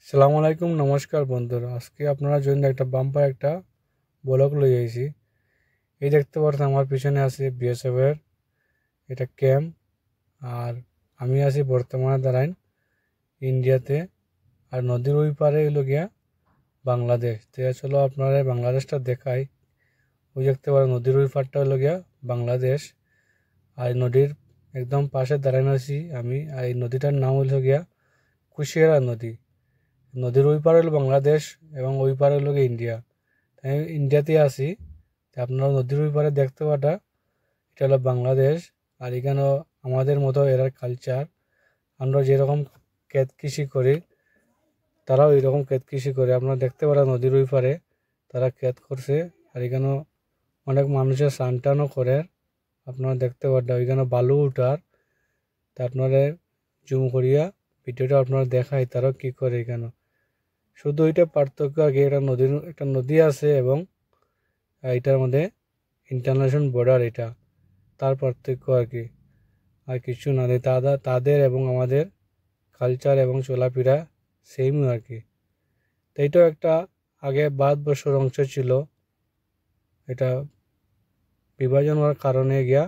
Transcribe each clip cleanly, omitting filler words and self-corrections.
সালামু আলাইকুম, নমস্কার বন্ধুরা। আজকে আপনার জন্য একটা বাম্পার একটা ব্লগ লই আইছি। এই দেখতে পাচ্ছেন আমার পিছনে আছে বিএসএফ এর এটা ক্যাম্প। আর আমি আছি বর্তমানে দাঁড়াইন ইন্ডিয়াতে। আর নদীর ওই পারে হইল গিয়া বাংলাদেশ। তো চলো আপনারা বাংলাদেশটা দেখাই। ওই দেখতে পারেন নদীর ওই পারটা হইল গিয়া বাংলাদেশ। আর নদীর একদম পাশে দাঁড়ানো আছি আমি। আর এই নদীটার নাম হইল গিয়া কুশিয়ারা নদী। নদীর ওই পার হলো বাংলাদেশ এবং ওই পার হলো গিয়ে ইন্ডিয়া। তাই আমি ইন্ডিয়াতে আছি। তা আপনারা নদীর ওই পারে দেখতে পাটা এটা হলো বাংলাদেশ। আর এখানেও আমাদের মতো এরা কালচার। আমরা যেরকম ক্ষেত কৃষি করি তারাও এইরকম ক্ষেত কৃষি করে। আপনারা দেখতে পারেন নদীর ওই পারে তারা ক্ষেত করছে। আর এখানেও অনেক মানুষের স্নান টানও করে। আপনারা দেখতে পারেন ওইখানে বালু উঠার। তা আপনারা জুম করিয়া ভিডিওটা আপনারা দেখাই তারাও কি করে এখানে। শুধু এটা পার্থক্য আর কি, একটা নদী আছে এবং এটার মধ্যে ইন্টারন্যাশনাল বর্ডার এটা, তার পার্থক্য আর কি। আর কিছু না, তাদের এবং আমাদের কালচার এবং চলাফেরা সেম আর কি। তো এটাও একটা আগে ভারতবর্ষের অংশ ছিল। এটা বিভাজন হওয়ার কারণে গিয়া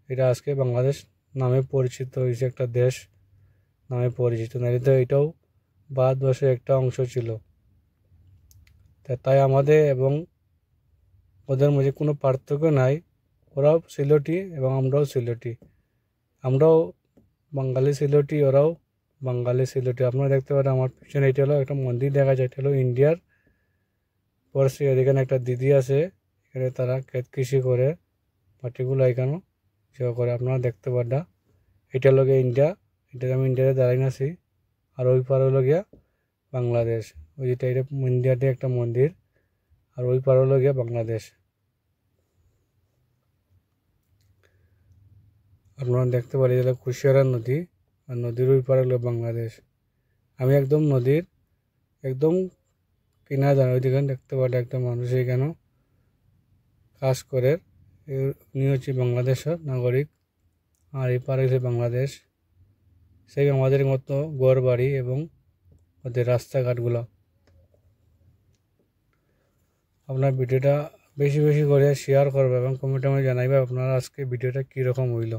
এটা আজকে বাংলাদেশ নামে পরিচিত হয়েছে, একটা দেশ নামে পরিচিত। না তো এটাও ভারতবর্ষের একটা অংশ ছিল। তাই আমাদের এবং ওদের মাঝে কোনো পার্থক্য নাই। ওরাও সিলেটি এবং আমরাও সিলেটি। আমরাও বাঙালি সিলেটি, ওরাও বাঙালি সিলেটি। আপনারা দেখতে পারেন আমার পিছনে এটা হলো একটা মন্দির দেখা যায়। এটা হলো ইন্ডিয়ার পড়শি। এখানে একটা দিদি আছে, এখানে তারা ক্ষেত কৃষি করে পার্টিকুলার এখানেও সেবা করে। আপনারা দেখতে পারেন এটা হলো গিয়ে ইন্ডিয়া। এটা আমি ইন্ডিয়াতে দাঁড়াই আছি। আর ওই পার হলো গিয়া বাংলাদেশ। ওই যেটা এটা ইন্ডিয়াতে একটা মন্দির। আর ওই পার হলো গিয়া বাংলাদেশ। আপনারা দেখতে পারি এটা কুশিয়ারা নদী। আর নদীর ওই পারে হলো বাংলাদেশ। আমি একদম নদীর একদম কিনারে দাঁড়াই। ওইদিকে দেখতে পারি একটা মানুষ এখানে কাজ করে। উনি হচ্ছে বাংলাদেশের নাগরিক। আর এই পারে হচ্ছে বাংলাদেশ। সেই আমাদের মতো ঘর বাড়ি এবং ওদের রাস্তাঘাটগুলো। আপনার ভিডিওটা বেশি বেশি করে শেয়ার করবে এবং কমেন্টে জানাইবে আপনারা আজকে ভিডিওটা কীরকম হইল।